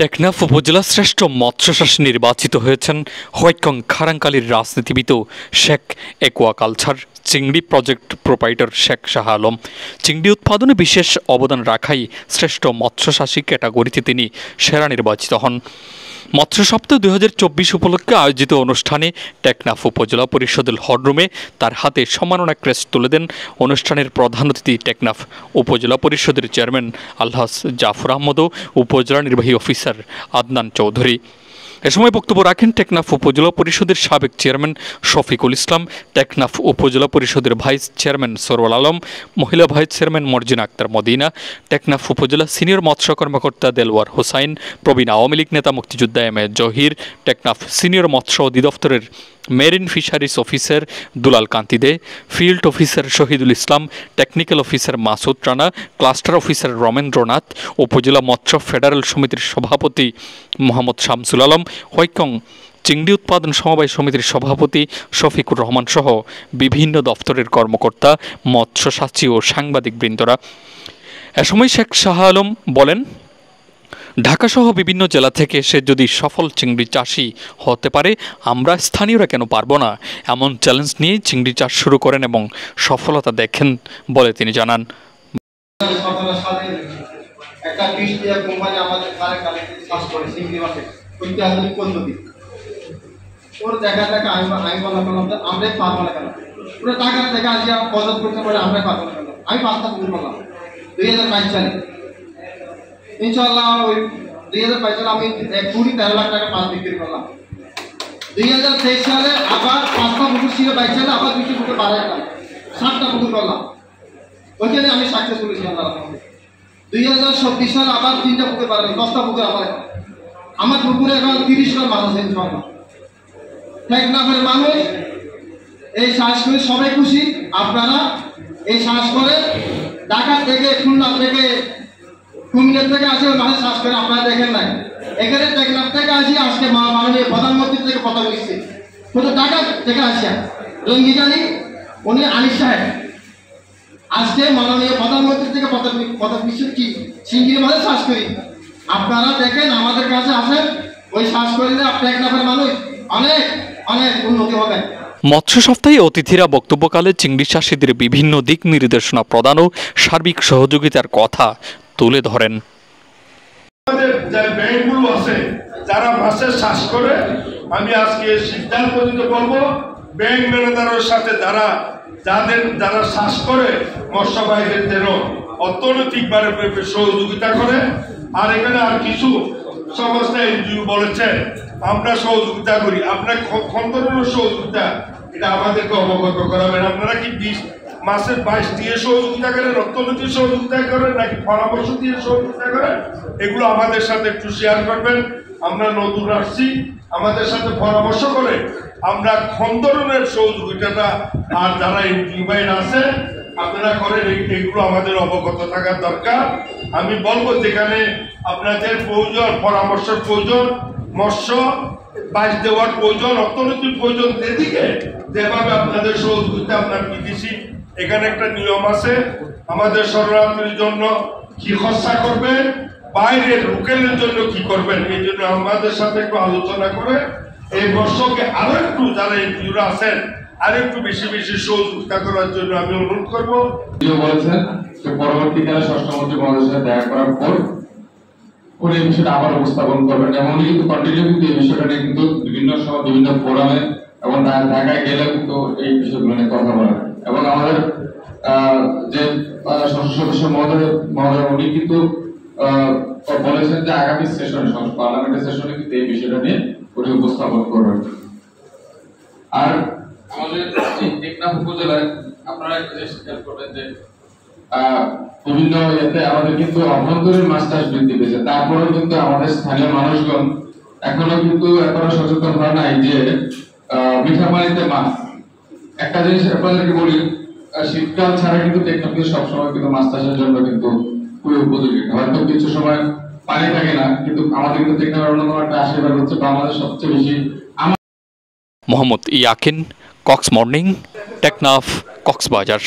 টেকনাফ উপজেলা শ্রেষ্ঠ মৎস্যচাষী নির্বাচিত হয়েছেন হোয়াইটকং খারাঙ্কালীর রাজনীতিবিদ শেখ একুয়াকালচার চিংড়ি প্রজেক্ট প্রোপাইটার শেখ শাহ আলম। চিংড়ি উৎপাদনে বিশেষ অবদান রাখাই শ্রেষ্ঠ মৎস্যচাষী ক্যাটাগরিতে তিনি সেরা নির্বাচিত হন। মৎস্য সপ্তাহ 2024 উপলক্ষে আয়োজিত অনুষ্ঠানে টেকনাফ উপজেলা পরিষদের হলরুমে তার হাতে সম্মাননা ক্রেস্ট তুলে দেন অনুষ্ঠানের প্রধান অতিথি টেকনাফ উপজেলা পরিষদের চেয়ারম্যান আলহাজ জাফর আহমদ ও উপজেলা নির্বাহী অফিসার আদনান চৌধুরী। এ সময় বক্তব্য রাখেন টেকনাফ উপজেলা পরিষদের সাবেক চেয়ারম্যান শফিকুল ইসলাম, টেকনাফ উপজেলা পরিষদের ভাইস চেয়ারম্যান সরওয়াল আলম, মহিলা vice chairman Morjina Akter Madina, Teknaf upazila senior মৎস্য কর্মকর্তা দেলওয়ার হোসাইন, প্রবীণ আওয়ামী লীগ নেতা মুক্তিযোদ্ধা M A Zahir, Teknaf senior মৎস্য অধিদপ্তরের marine fisheries officer Dulal Kanti De, field officer Shahidul Islam, technical officer Masud Rana, cluster officer Ramendranath, upazila মৎস্য ফেডারেল সমিতির সভাপতি মোহাম্মদ শামসুল আলম, হোয়াইটকং চিংড়ি উৎপাদন সমবায় সমিতির সভাপতি শফিকুর রহমান সহ বিভিন্ন দপ্তরের কর্মকর্তা, মৎস্যচাষী ও সাংবাদিক বৃন্দরা। এ সময় শেখ শাহ আলম বলেন, ঢাকাসহ বিভিন্ন জেলা থেকে সে যদি সফল চিংড়ি চাষি হতে পারে, আমরা স্থানীয়রা কেন পারবো না? এমন চ্যালেঞ্জ নিয়ে চিংড়ি চাষ শুরু করেন এবং সফলতা দেখেন বলে তিনি জানান। ইনশাআল্লাহ ওই 2022 সালে আমি 13 লাখ টাকা মাছ বিক্রি করলাম। 2023 সালে আবার 5টা পুকুর ছিল, 22 সালে আবার 2টি পুকুর বাড়াইলাম, 7টা পুকুর করলাম। ওইখানে আমি সাকসেসফুল হয়েছিলাম। 2024 সালে আবার 3টা পুকুর বাড়ালাম, 10টা পুকুর আমার পুকুরে এখন 30 টা মাছ আছে ইনশাআল্লাহ। টেকনাফের মানুষ এই চাষ করে সবাই খুশি। আপনারা এই চাষ করে ঢাকা থেকে, খুলনা থেকে, কুমিল্লা থেকে আসে মানুষ চাষ করে, আপনারা দেখেন নাই। এখানে টেকনাফ থেকে আসি আজকে মাননীয় প্রধানমন্ত্রী থেকে কথা বলছি, শুধু ঢাকা থেকে আসিয়া রঙ্গিজানি উনি আনিস সাহেব আজকে মাননীয় প্রধানমন্ত্রী থেকে কথা বলছি কি চিংড়ি মাছ চাষ করি। আপনারা দেখেন, আমাদের কাছে আসেন, ওই চাষ করলে টেকনাফের মানুষ অনেক অনেক উন্নতি হবে। মৎস্য সপ্তাহে অতিথিরা বক্তব্যকালে চিংড়ি চাষীদের বিভিন্ন দিক নির্দেশনা প্রদান ও সার্বিক সহযোগিতার কথা তুলে ধরেন। ব্যাংকগুলো আছে যারা মাছের চাষ করে, আমি আজকে সিদ্ধান্ত নিতে বলবো ব্যাংক ম্যানেজারের সাথে যারা চাষ করে মৎস্যবাহীদের যেন অর্থনৈতিকভাবে সহযোগিতা করে। আর এখানে আর কিছু সংস্থা এনজিও বলেছেন আমরা সহযোগিতা করি, আপনার খন্দনের সহযোগিতা এটা আমাদেরকে অবগত করাবেন। আপনারা কি মাসের 22 দিয়ে সহযোগিতা করেন, অর্থনৈতিক সহযোগিতা করেন, নাকি পরামর্শ দিয়ে সহযোগিতা করেন? এগুলো আমাদের সাথে একটু শেয়ার করবেন। আমরা নতুন আসছি, আমাদের সাথে পরামর্শ করে আমরা খন্দনের সহযোগিতাটা আর যারা ইউবাইন আছে আপনারা করেন, এগুলো আমাদের অবগত থাকার দরকার। আমি বলবো যেখানে আপনাদের প্রয়োজন, পরামর্শের প্রয়োজন, মৎস্য বাইশ দেওয়ার প্রয়োজন, অর্থনৈতিক প্রয়োজন, এদিকে যেভাবে আপনাদের সহযোগিতা আপনার বিদেশি এখানে একটা নিয়ম আছে, আমাদের শরণার্থীর জন্য কি খরচা করবেন, বাইরের লোকেলের জন্য কি করবেন, এই জন্য আমাদের সাথে একটু আলোচনা করে এই বর্ষকে আরো একটু যারা এনজিওরা আছেন আর একটু বেশি বেশি সহযোগিতা করার জন্য আমি অনুরোধ করবো। বলেছেন পরবর্তীকালে ষষ্ঠমন্ত্রী মহোদয়ের সাথে দেখা করার পর উনি এই বিষয়টা আবার উপস্থাপন করবেন এবং উনি কিন্তু কন্টিনিউ কিন্তু এই বিষয়টা নিয়ে কিন্তু বিভিন্ন সময় বিভিন্ন ফোরামে এবং ঢাকায় গেলে কিন্তু এই বিষয়গুলো নিয়ে কথা বলেন। এবং আমাদের যে সংসদ সদস্য মহোদয় উনি কিন্তু বলেছেন যে আগামী সেশনে, পার্লামেন্টের সেশনে কিন্তু এই বিষয়টা নিয়ে উনি উপস্থাপন করবেন। আর আমাদের টেকনাফ উপজেলায় আপনারা একটা জিনিস খেয়াল করবেন যে বিভিন্ন ইয়েতে আমাদের কিন্তু অভ্যন্তরীণ মাছ চাষ বৃদ্ধি পেয়েছে, তারপরেও কিন্তু আমাদের স্থানীয় মানুষগণ এখনো সচেতন হয় নাই যে মিঠা পানিতে মাছ। একটা জিনিস আপনাদেরকে বলি, শীতকাল ছাড়া কিন্তু টেকনাফ সবসময় কিন্তু মাছ চাষের জন্য কিন্তু খুবই উপযোগী। হয়তো কিছু সময় পানি থাকে না, কিন্তু আমাদের কিন্তু টেকনাফের অন্যতম একটা আশীর্বাদ হচ্ছে বাংলাদেশ সবচেয়ে বেশি। মোহাম্মদ ইয়াকিন, কক্স মর্নিং, টেকনাফ, কক্সবাজার।